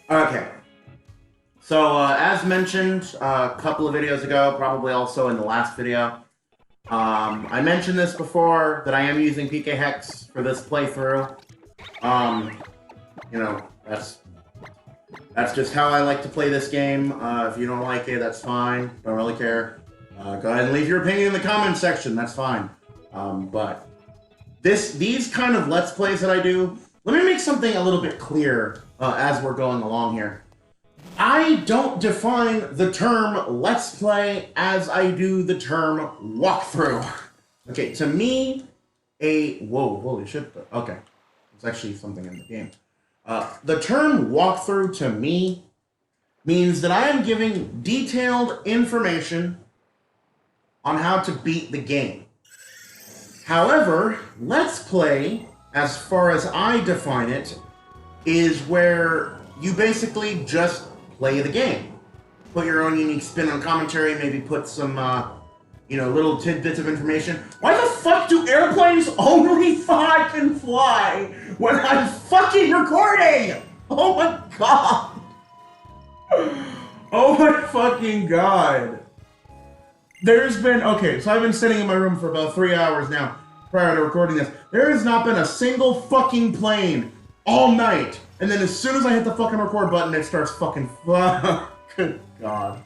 Okay. So, as mentioned a couple of videos ago, probably also in the last video, I mentioned this before that I am using PK Hex for this playthrough. Um, you know, that's just how I like to play this game. If you don't like it, that's fine. Don't really care. Go ahead and leave your opinion in the comments section. That's fine. But these kind of Let's Plays that I do, let me make something a little bit clear as we're going along here. I don't define the term Let's Play as I do the term walkthrough. Okay, to me, whoa, holy shit. Okay, it's actually something in the game. The term walkthrough to me means that I am giving detailed information on how to beat the game. However, Let's Play, as far as I define it, is where you basically just play the game. Put your own unique spin on commentary, maybe put some, little tidbits of information. Why the fuck do airplanes only fucking fly when I'm fucking recording? Oh my god. Oh my fucking god. Okay, so I've been sitting in my room for about 3 hours now prior to recording this. There has not been a single fucking plane all night. And then as soon as I hit the fucking record button, it starts fucking... Good God.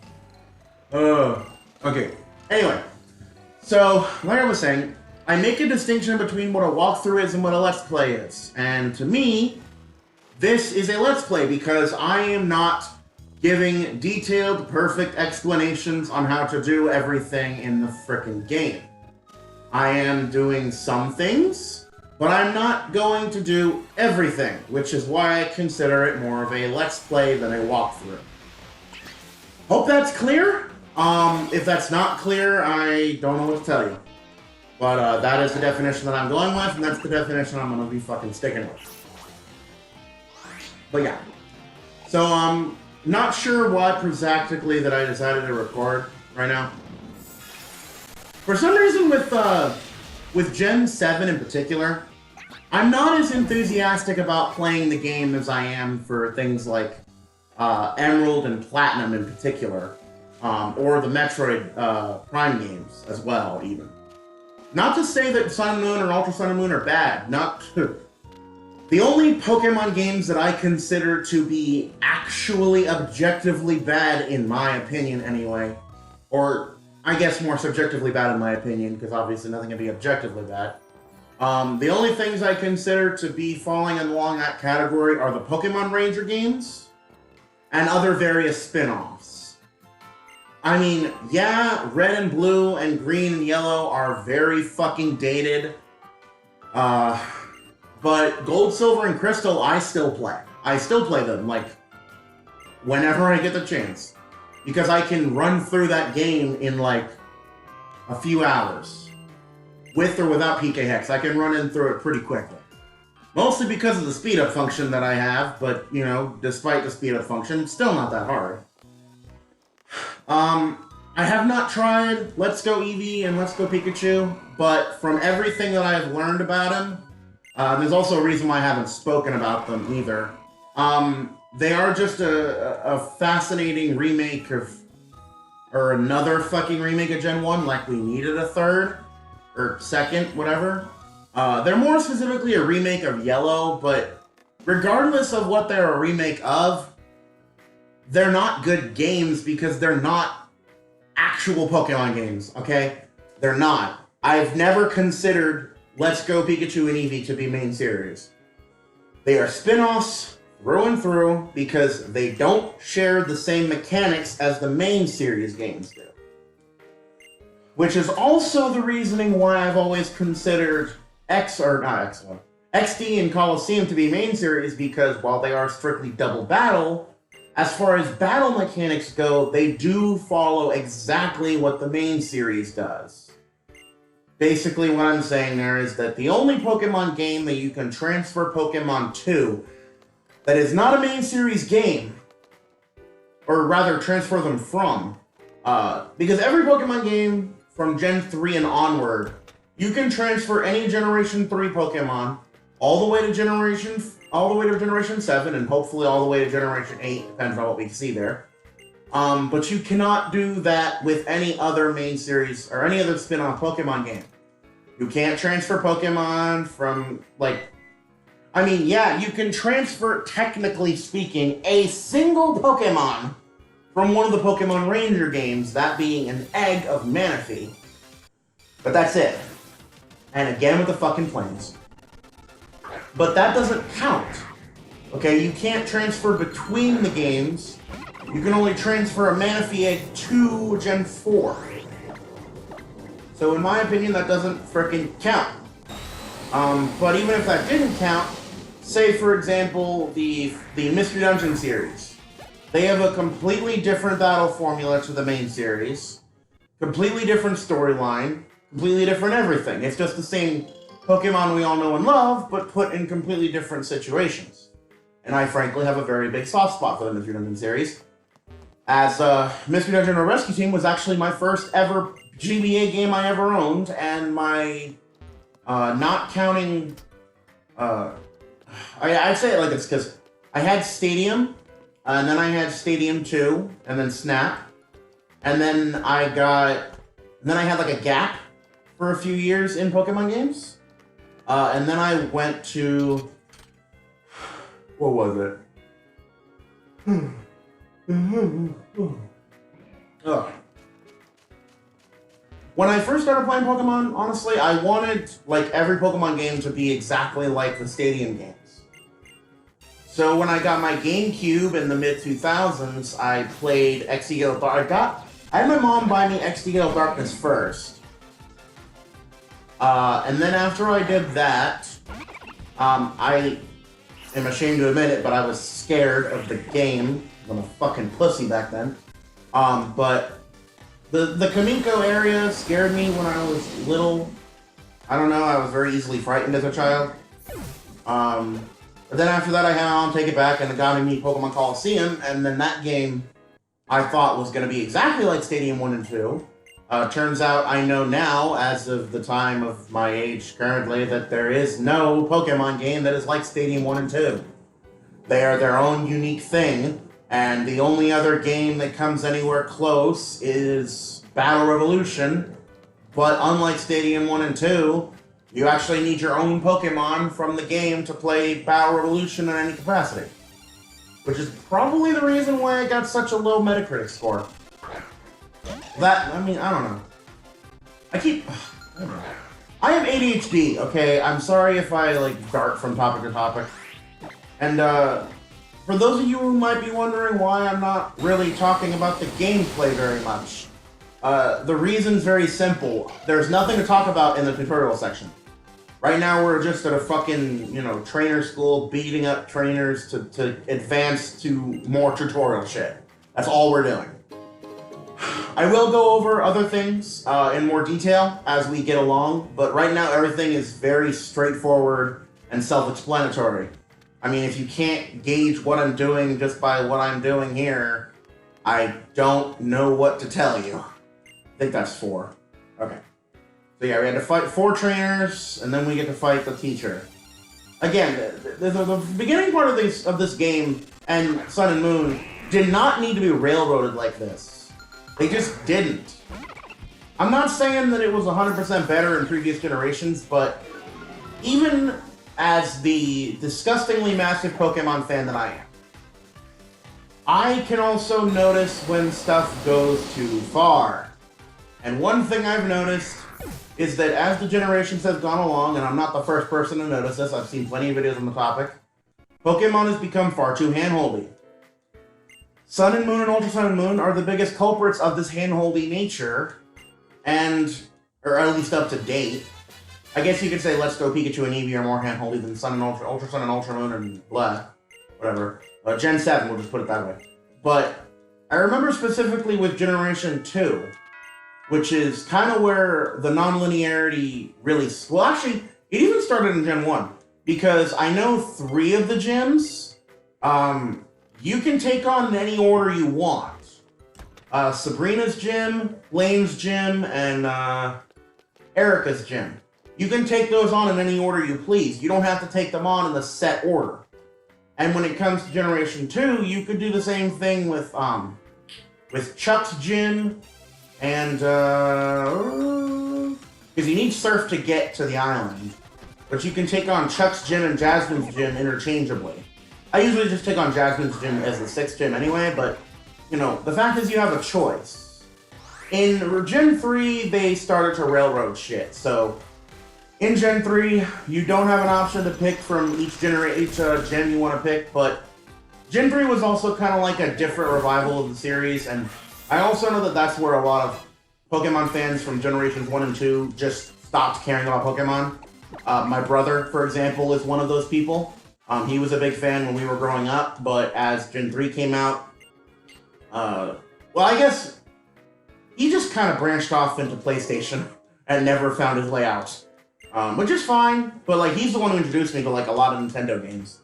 Okay. Anyway. So, like I was saying, I make a distinction between what a walkthrough is and what a Let's Play is. And to me, this is a Let's Play because I am not giving detailed, perfect explanations on how to do everything in the frickin' game. I am doing some things, but I'm not going to do everything, which is why I consider it more of a Let's Play than a walkthrough. Hope that's clear. If that's not clear, I don't know what to tell you. But that is the definition that I'm going with, and that's the definition I'm going to be fucking sticking with. But yeah. So, not sure why exactly that I decided to record right now. For some reason with Gen 7 in particular, I'm not as enthusiastic about playing the game as I am for things like Emerald and Platinum in particular, or the Metroid Prime games as well, even. Not to say that Sun and Moon or Ultra Sun and Moon are bad, not... The only Pokemon games that I consider to be actually objectively bad, in my opinion anyway, or I guess more subjectively bad in my opinion, because obviously nothing can be objectively bad. The only things I consider to be falling along that category are the Pokemon Ranger games and other various spin-offs. I mean, yeah, Red and Blue and Green and Yellow are very fucking dated. But Gold, Silver, and Crystal, I still play. I still play them, like, whenever I get the chance. Because I can run through that game in, like, a few hours. With or without PK Hex, I can run in through it pretty quickly. Mostly because of the speed-up function that I have, but, you know, despite the speed-up function, it's still not that hard. I have not tried Let's Go Eevee and Let's Go Pikachu, but from everything that I've learned about him, there's also a reason why I haven't spoken about them either. They are just a fascinating remake of... Or another fucking remake of Gen 1, like we needed a third. Or second, whatever. They're more specifically a remake of Yellow, but regardless of what they're a remake of, they're not good games because they're not actual Pokemon games, okay? They're not. I've never considered Let's Go Pikachu and Eevee to be main series. They are spin-offs through and through because they don't share the same mechanics as the main series games do. Which is also the reasoning why I've always considered XD and Colosseum to be main series, because while they are strictly double battle, as far as battle mechanics go, they do follow exactly what the main series does. Basically, what I'm saying there is that the only Pokemon game that you can transfer Pokemon to that is not a main series game, or rather transfer them from, because every Pokemon game from Gen 3 and onward, you can transfer any Generation 3 Pokemon all the way to Generation all the way to Generation 7, and hopefully all the way to Generation 8, depends on what we see there. But you cannot do that with any other main series or any other spin-off Pokemon game. You can't transfer Pokemon from, like... I mean, yeah, you can transfer, technically speaking, a single Pokemon from one of the Pokemon Ranger games, that being an egg of Manaphy. But that's it. And again with the fucking planes. But that doesn't count. Okay, you can't transfer between the games. You can only transfer a Manaphy egg to Gen 4. So in my opinion, that doesn't frickin' count. But even if that didn't count, say for example, the Mystery Dungeon series. They have a completely different battle formula to the main series. Completely different storyline. Completely different everything. It's just the same Pokemon we all know and love, but put in completely different situations. And I frankly have a very big soft spot for the Mystery Dungeon series. As Mystery Dungeon Rescue Team was actually my first ever GBA game I ever owned, and my, not counting, I'd say it like this, because I had Stadium, and then I had Stadium 2, and then Snap, and then I had like a gap for a few years in Pokemon games, and then I went to, what was it? Ugh. When I first started playing Pokemon, honestly, I wanted, like, every Pokemon game to be exactly like the Stadium games. So when I got my GameCube in the mid-2000s, I played XD Gale Darkness. I had my mom buy me XD Gale Darkness first. And then after I did that, I am ashamed to admit it, but I was scared of the game. I'm a fucking pussy back then. But the Kamiko area scared me when I was little. I don't know, I was very easily frightened as a child. But then after that I had my mom take it back and it got me Pokemon Coliseum, and then that game I thought was going to be exactly like Stadium 1 and 2. Turns out I know now, as of the time of my age currently, that there is no Pokemon game that is like Stadium 1 and 2. They are their own unique thing. And the only other game that comes anywhere close is Battle Revolution. But unlike Stadium 1 and 2, you actually need your own Pokemon from the game to play Battle Revolution in any capacity. Which is probably the reason why I got such a low Metacritic score. I don't know. I don't know. I have ADHD, okay? I'm sorry if I, like, dart from topic to topic. And, for those of you who might be wondering why I'm not really talking about the gameplay very much, the reason's very simple. There's nothing to talk about in the tutorial section. Right now we're just at a fucking, trainer school beating up trainers to advance to more tutorial shit. That's all we're doing. I will go over other things in more detail as we get along, but right now everything is very straightforward and self-explanatory. I mean, if you can't gauge what I'm doing just by what I'm doing here, I don't know what to tell you. I think that's 4. Okay. So yeah, we had to fight 4 trainers, and then we get to fight the teacher. Again, the beginning part of this game and Sun and Moon did not need to be railroaded like this. They just didn't. I'm not saying that it was 100% better in previous generations, but even as the disgustingly massive Pokemon fan that I am, I can also notice when stuff goes too far. And one thing I've noticed is that as the generations have gone along, and I'm not the first person to notice this, I've seen plenty of videos on the topic, Pokemon has become far too handholdy. Sun and Moon and Ultra Sun and Moon are the biggest culprits of this handholdy nature, or at least up to date. I guess you could say Let's Go Pikachu and Eevee are more handholdy than Sun and Ultra Sun and Ultra Moon and blah, whatever. Gen 7, we'll just put it that way. But I remember specifically with Generation 2, which is kind of where the non-linearity really... Well, actually, it even started in Gen 1, because I know 3 of the gyms, you can take on in any order you want. Sabrina's gym, Lane's gym, and Erica's gym. You can take those on in any order you please. You don't have to take them on in the set order. And when it comes to Generation 2, you could do the same thing with Chuck's Gin and because you need Surf to get to the island. But you can take on Chuck's Gin and Jasmine's Gin interchangeably. I usually just take on Jasmine's Gin as the 6th gym anyway, but you know, the fact is you have a choice. In Gen 3, they started to railroad shit, so in Gen 3, you don't have an option to pick from each gen you want to pick, but Gen 3 was also kind of like a different revival of the series, and I also know that that's where a lot of Pokemon fans from Generations 1 and 2 just stopped caring about Pokemon. My brother, for example, is one of those people. He was a big fan when we were growing up, but as Gen 3 came out, well, I guess he just kind of branched off into PlayStation and never found his way out. Which is fine, but like he's the one who introduced me to like a lot of Nintendo games.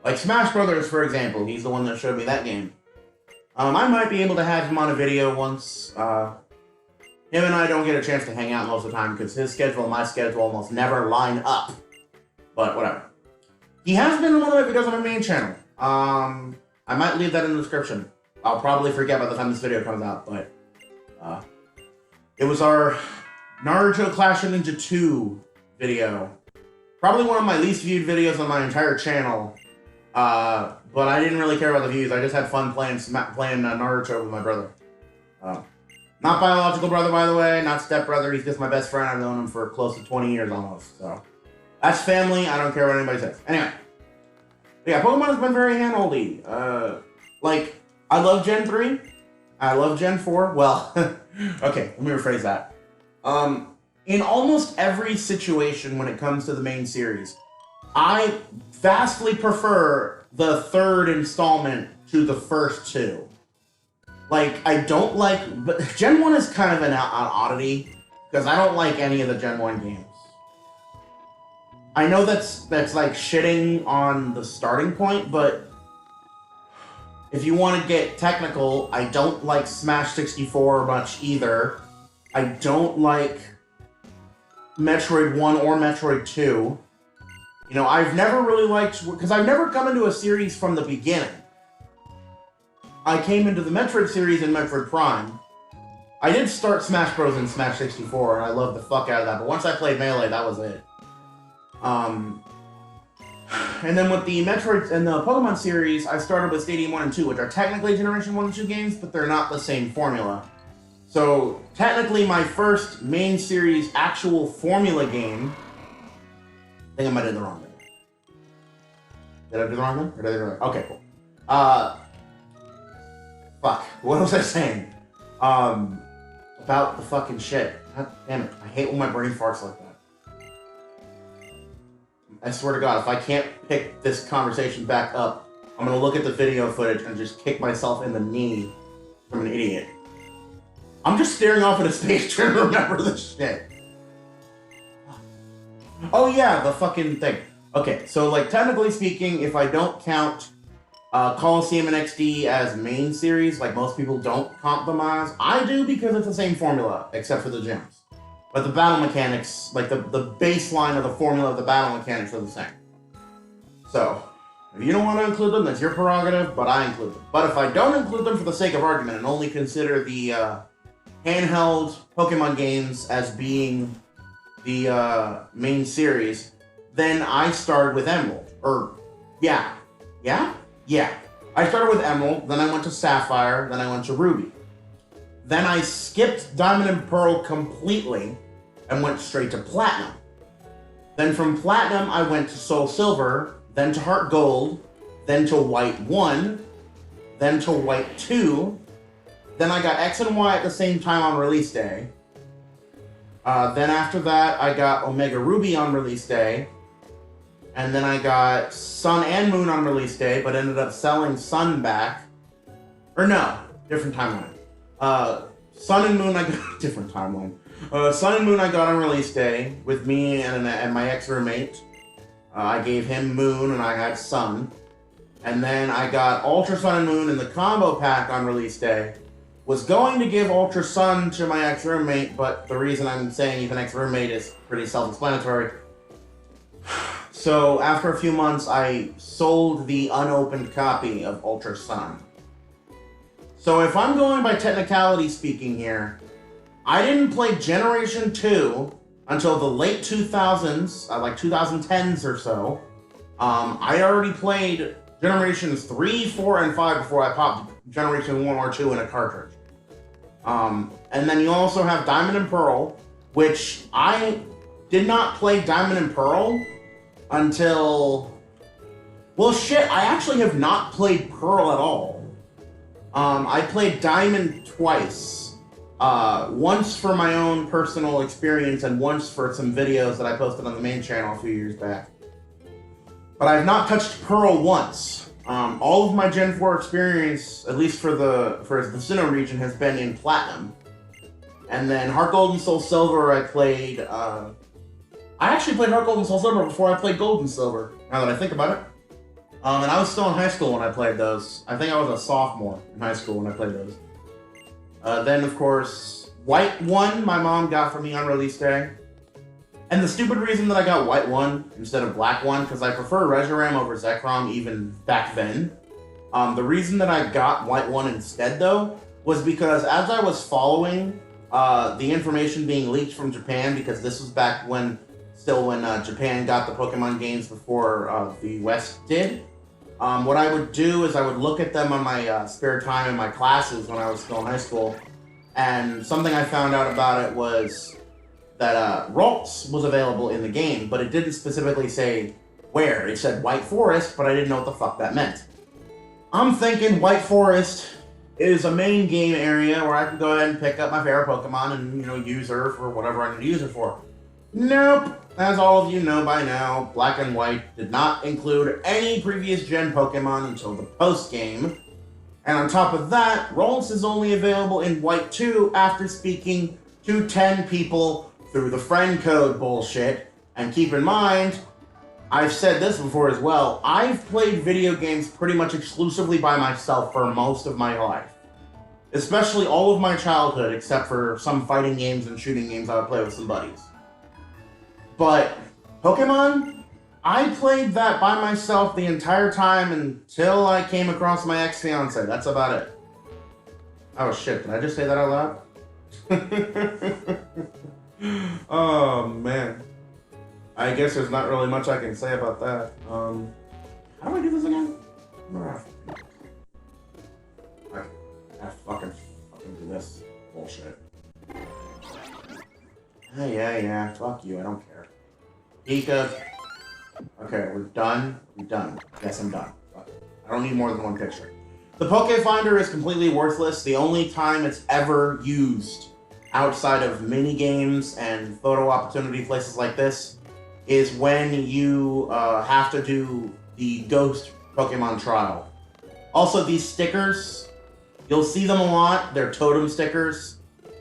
Like Smash Brothers, for example, he's the one that showed me that game. I might be able to have him on a video once. Him and I don't get a chance to hang out most of the time because his schedule and my schedule almost never line up. But whatever. He has been in one of my videos on my main channel. I might leave that in the description. I'll probably forget by the time this video comes out, but it was our Naruto Clash of Ninja 2 video. Probably one of my least viewed videos on my entire channel. But I didn't really care about the views. I just had fun playing Naruto with my brother. Not biological brother, by the way. Not step brother. He's just my best friend. I've known him for close to 20 years almost. So that's family. I don't care what anybody says. Anyway. But yeah, Pokemon has been very handholdy. Like, I love Gen 3. I love Gen 4. Well, okay, let me rephrase that. In almost every situation when it comes to the main series, I vastly prefer the 3rd installment to the first 2. Like, I don't like... But Gen 1 is kind of an oddity, because I don't like any of the Gen 1 games. I know that's like shitting on the starting point, but if you want to get technical, I don't like Smash 64 much either. I don't like Metroid 1 or Metroid 2. You know, I've never really liked... Because I've never come into a series from the beginning. I came into the Metroid series in Metroid Prime. I did start Smash Bros. In Smash 64, and I loved the fuck out of that, but once I played Melee, that was it. And then with the Metroid and the Pokemon series, I started with Stadium 1 and 2, which are technically Generation 1 and 2 games, but they're not the same formula. So, technically, my first main series actual formula game... I think I might have did the wrong thing. Did I do the wrong thing? Or did I do the right? Okay, cool. Fuck. What was I saying? About the fucking shit. God damn it. I hate when my brain farts like that. I swear to God, if I can't pick this conversation back up, I'm gonna look at the video footage and just kick myself in the knee from an idiot. I'm just staring off into space trying to remember this shit. Oh yeah, the fucking thing. Okay, so like technically speaking, if I don't count Coliseum and XD as main series, like most people don't count them as, I do because it's the same formula, except for the gyms. But the battle mechanics, like the baseline of the formula of the battle mechanics are the same. So, if you don't want to include them, that's your prerogative, but I include them. But if I don't include them for the sake of argument and only consider the handheld Pokemon games as being the main series, then I started with Emerald. Yeah. I started with Emerald, then I went to Sapphire, then I went to Ruby. Then I skipped Diamond and Pearl completely and went straight to Platinum. Then from Platinum, I went to Soul Silver, then to Heart Gold, then to White 1, then to White 2. Then I got X and Y at the same time on release day. Then after that, I got Omega Ruby on release day. And then I got Sun and Moon on release day, but ended up selling Sun back. Or no, different timeline. Sun and Moon, I got different timeline. Sun and Moon I got on release day with me and my ex-roommate. I gave him Moon and I had Sun. And then I got Ultra Sun and Moon in the combo pack on release day. Was going to give Ultra Sun to my ex-roommate, but the reason I'm saying he's an ex-roommate is pretty self-explanatory. So after a few months, I sold the unopened copy of Ultra Sun. So if I'm going by technicality speaking here, I didn't play Generation 2 until the late 2000s, like 2010s or so. I already played Generations 3, 4, and 5 before I popped Generation 1 or 2 in a cartridge. And then you also have Diamond and Pearl, which I did not play Diamond and Pearl until... Well, shit, I actually have not played Pearl at all. I played Diamond twice. Once for my own personal experience and once for some videos that I posted on the main channel a few years back. But I've not touched Pearl once. All of my Gen 4 experience, at least for the Sinnoh region, has been in Platinum. And then Heart Gold and Soul Silver I played, I actually played Heart Gold and Soul Silver before I played Gold and Silver, now that I think about it. And I was still in high school when I played those. I think I was a sophomore in high school when I played those. Then, of course, White 1 my mom got for me on release day. And the stupid reason that I got White 1 instead of Black 1, because I prefer Reshiram over Zekrom even back then. The reason that I got White 1 instead, though, was because as I was following the information being leaked from Japan, because this was back when Japan got the Pokemon games before the West did, what I would do is I would look at them on my spare time in my classes when I was still in high school, and something I found out about it was that Ralts was available in the game, but it didn't specifically say where. It said White Forest, but I didn't know what the fuck that meant. I'm thinking White Forest is a main game area where I can go ahead and pick up my favorite Pokemon and, you know, use her for whatever I need to use her for. Nope. As all of you know by now, Black and White did not include any previous gen Pokemon until the post-game. And on top of that, Ralts is only available in White 2 after speaking to 10 people through the friend code bullshit. And keep in mind, I've said this before as well, I've played video games pretty much exclusively by myself for most of my life. Especially all of my childhood, except for some fighting games and shooting games I would play with some buddies. But Pokemon, I played that by myself the entire time until I came across my ex-fiance. That's about it. Oh shit, did I just say that out loud? Oh man. I guess there's not really much I can say about that. How do I do this again? I fucking do this bullshit. Yeah, fuck you, I don't care. Pika. Okay, we're done. I'm done. Yes, I'm done. I don't need more than one picture. The Poke Finder is completely worthless. The only time it's ever used outside of mini games and photo opportunity places like this is when you have to do the Ghost Pokemon trial. Also, these stickers, you'll see them a lot. They're totem stickers.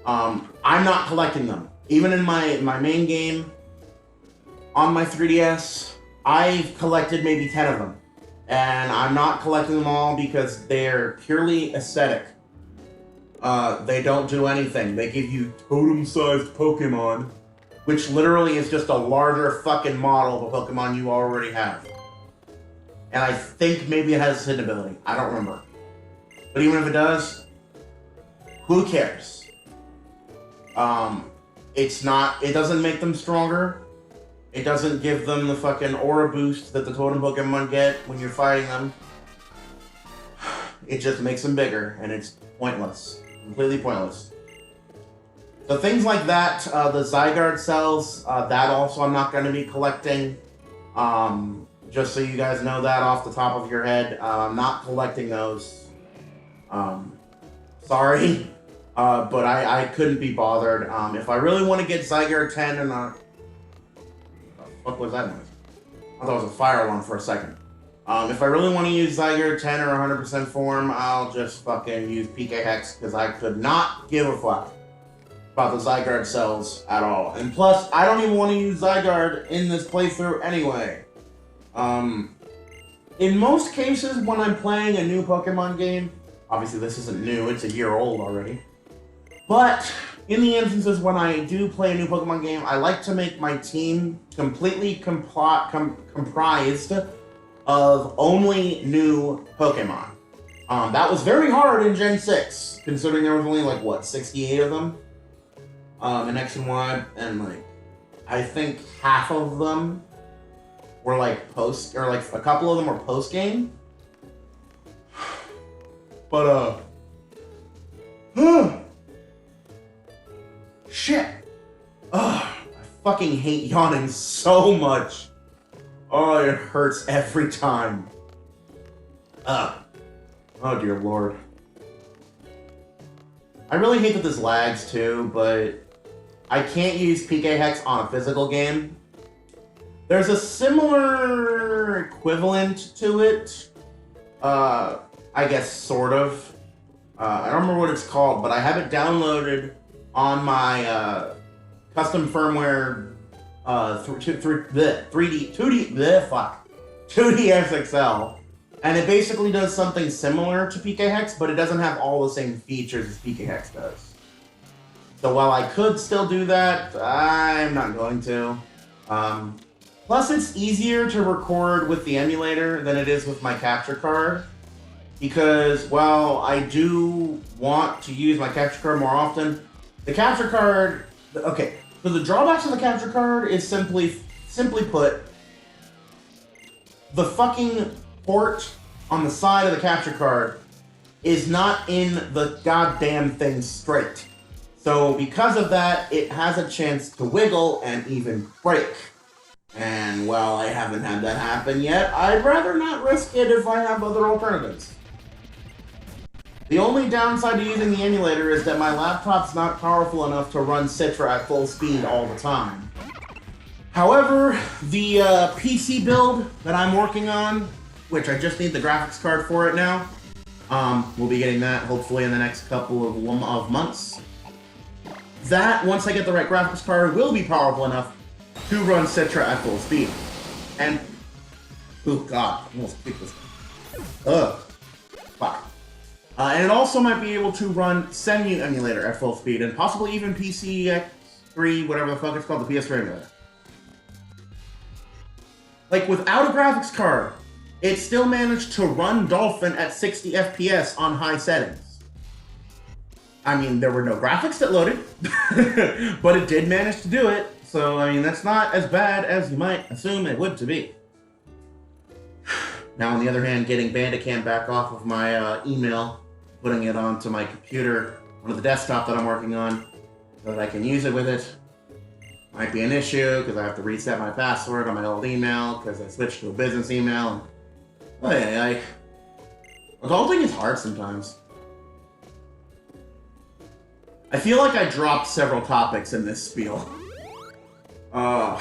I'm not collecting them. Even in my main game on my 3DS, I've collected maybe 10 of them. And I'm not collecting them all because they're purely aesthetic. They don't do anything. They give you totem-sized Pokemon, which literally is just a larger fucking model of a Pokemon you already have. And I think maybe it has a hidden ability. I don't remember. But even if it does, who cares? It doesn't make them stronger. It doesn't give them the fucking aura boost that the totem Pokemon get when you're fighting them. It just makes them bigger, and it's pointless. Completely pointless. So things like that, the Zygarde cells, that also I'm not going to be collecting. Just so you guys know that off the top of your head, I'm not collecting those. Sorry, but I couldn't be bothered. If I really want to get Zygarde 10 and what was that noise? I thought it was a fire alarm for a second. If I really want to use Zygarde 10 or 100% form, I'll just fucking use PK Hex, because I could not give a fuck about the Zygarde cells at all. And plus, I don't even want to use Zygarde in this playthrough anyway. In most cases, when I'm playing a new Pokemon game, obviously this isn't new, it's a year old already. But in the instances when I do play a new Pokemon game, I like to make my team completely comprised of only new Pokemon. That was very hard in Gen 6, considering there was only, like, what, 68 of them? In X and Y, and, like, I think half of them were, like, a couple of them were post-game. But, shit! Ugh, I fucking hate yawning so much. Oh, it hurts every time. Oh dear lord. I really hate that this lags too, but I can't use PK Hex on a physical game. There's a similar equivalent to it. I guess, sort of. I don't remember what it's called, but I have it downloaded on my custom firmware 2DS XL, and it basically does something similar to PK Hex, but it doesn't have all the same features as PK Hex does. So while I could still do that, I'm not going to. Plus, it's easier to record with the emulator than it is with my capture card. Because, while I do want to use my capture card more often, the capture card... Okay, so the drawbacks of the capture card is simply put, the fucking port on the side of the capture card is not in the goddamn thing straight. So because of that, it has a chance to wiggle and even break. And while I haven't had that happen yet, I'd rather not risk it if I have other alternatives. The only downside to using the emulator is that my laptop's not powerful enough to run Citra at full speed all the time. However, the PC build that I'm working on, which I just need the graphics card for it now, we'll be getting that hopefully in the next couple of months. That, once I get the right graphics card, will be powerful enough to run Citra at full speed. And, oh god, I almost kicked this thing. Ugh. Fuck. And it also might be able to run Cemu emulator at full speed, and possibly even PCX3, whatever the fuck it's called, the PS3 emulator. Like, without a graphics card, it still managed to run Dolphin at 60 FPS on high settings. I mean, there were no graphics that loaded, but it did manage to do it, so, I mean, that's not as bad as you might assume it would to be. Now, on the other hand, getting Bandicam back off of my email, putting it onto my computer, onto the desktop that I'm working on, so that I can use it with it, might be an issue, because I have to reset my password on my old email, because I switched to a business email, and... adulting is hard sometimes. I feel like I dropped several topics in this spiel. I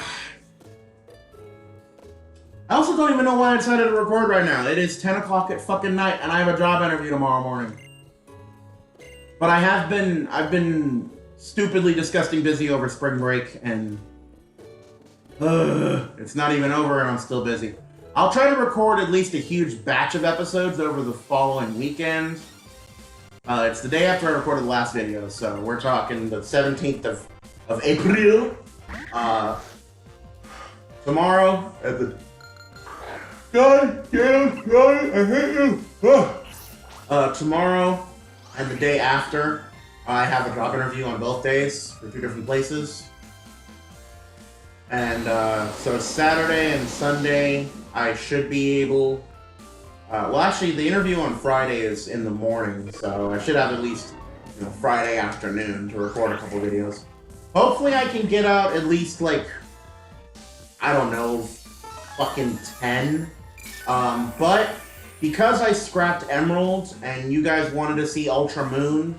also don't even know why I decided to record right now. It is 10 o'clock at fucking night, and I have a job interview tomorrow morning. But I've been stupidly disgusting busy over spring break, and it's not even over and I'm still busy. I'll try to record at least a huge batch of episodes over the following weekend. It's the day after I recorded the last video, so we're talking the 17th of April. Tomorrow at the... God damn, God, I hate you! Tomorrow and the day after, I have a job interview on both days for 2 different places. And so Saturday and Sunday, I should be able... well, actually, the interview on Friday is in the morning, so I should have at least, Friday afternoon to record a couple videos. Hopefully I can get out at least, like, I don't know, fucking 10. But because I scrapped Emerald and you guys wanted to see Ultra Moon,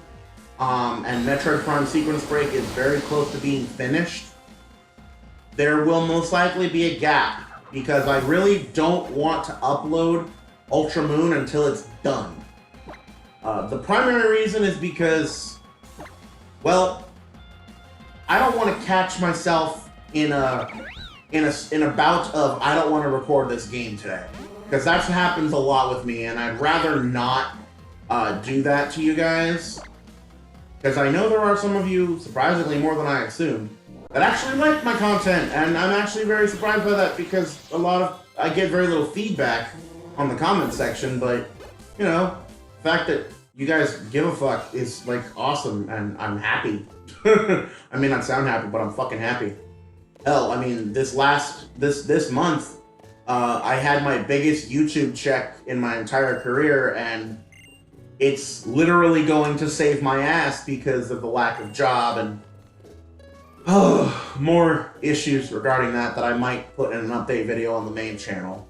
and Metroid Prime Sequence Break is very close to being finished, there will most likely be a gap because I really don't want to upload Ultra Moon until it's done. The primary reason is because, well, I don't want to catch myself in a bout of I don't want to record this game today, because that happens a lot with me, and I'd rather not do that to you guys. Because I know there are some of you, surprisingly more than I assumed, that actually like my content, and I'm actually very surprised by that because I get very little feedback on the comment section, but, you know, the fact that you guys give a fuck is, like, awesome, and I'm happy. I may not sound happy, but I'm fucking happy. Hell, I mean, this month, I had my biggest YouTube check in my entire career, and it's literally going to save my ass because of the lack of job and more issues regarding that I might put in an update video on the main channel.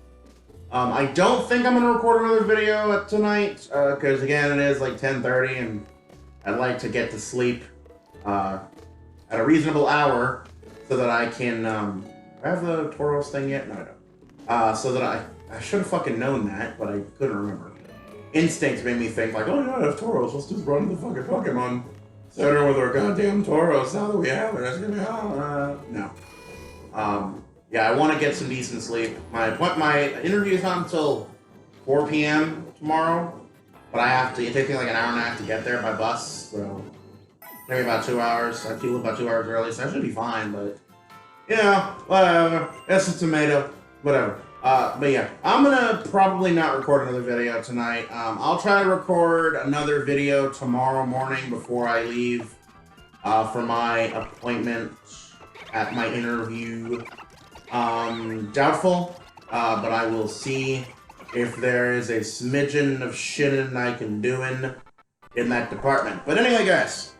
I don't think I'm going to record another video tonight, because again, it is like 10:30 and I'd like to get to sleep at a reasonable hour so that I can, do I have the Tauros thing yet? No, I don't. So that I should have fucking known that, but I couldn't remember. Instincts made me think like, oh yeah, I have Tauros, let's just run the fucking Pokemon Center with our goddamn Tauros now that we have it. That's gonna be, no. Yeah, I want to get some decent sleep. My interview is not until 4 p.m. tomorrow, but it takes me like an hour and a half to get there by bus, so maybe about 2 hours. I feel about 2 hours early, so I should be fine, but, you know, whatever. That's a tomato. Whatever. But yeah, I'm gonna probably not record another video tonight. I'll try to record another video tomorrow morning before I leave for my appointment at my interview. Doubtful, but I will see if there is a smidgen of shitting I can do in that department. But anyway, guys,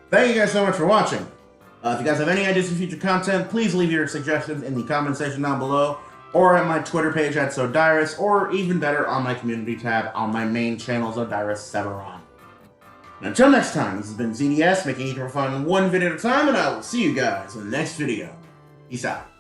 thank you guys so much for watching. If you guys have any ideas for future content, please leave your suggestions in the comment section down below, or at my Twitter page at Zodyrus, or even better, on my community tab on my main channel, Zodyrus Severon. And until next time, this has been ZDS, making each fun one video at a time, and I will see you guys in the next video. Peace out.